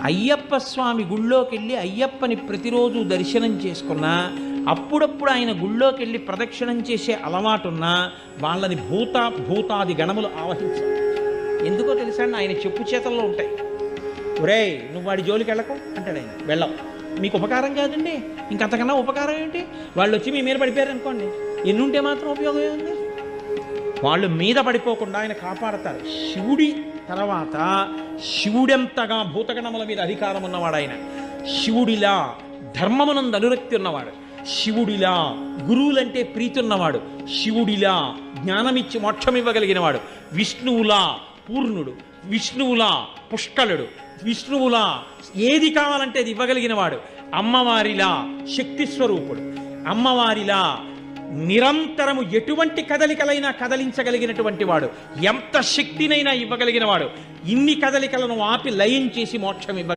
అయ్యప్ప స్వామి గుళ్ళోకి వెళ్ళి అయ్యప్పని ప్రతిరోజు దర్శనం చేసుకున్నా, అప్పుడప్పుడు ఆయన గుళ్ళోకి వెళ్ళి ప్రదక్షిణం చేసే అలవాటున్నా వాళ్ళని భూతాది గణములు ఆవహించాలి. ఎందుకో తెలుసా అండి, ఆయన చెప్పు చేతల్లో ఉంటాయి. ఒరేయ్ నువ్వు వాడి జోలికి వెళ్ళకు అంటాడు ఆయన. వెళ్ళం, మీకు ఉపకారం కాదండి, ఇంకంతకన్నా ఉపకారం ఏంటి? వాళ్ళు వచ్చి మీ మీద పడిపోయారు అనుకోండి, ఎన్నుంటే మాత్రం ఉపయోగం ఏముంది? వాళ్ళు మీద పడిపోకుండా ఆయన కాపాడతారు. శివుడి తర్వాత శివుడెంతగా భూతగణముల మీద అధికారం ఉన్నవాడు ఆయన. శివుడిలా ధర్మమునందు అనురక్తి ఉన్నవాడు, శివుడిలా గురువులంటే ప్రీతి ఉన్నవాడు, శివుడిలా జ్ఞానమిచ్చి మోక్షం ఇవ్వగలిగినవాడు, విష్ణువులా పూర్ణుడు, విష్ణువులా పుష్కలుడు, విష్ణువులా ఏది కావాలంటే అది ఇవ్వగలిగిన వాడు, అమ్మవారిలా శక్తి స్వరూపుడు, అమ్మవారిలా నిరంతరము ఎటువంటి కదలికలైనా కదలించగలిగినటువంటి వాడు, ఎంత శక్తినైనా ఇవ్వగలిగిన వాడు, ఇన్ని కదలికలను ఆపి లయం చేసి మోక్షం ఇవ్వ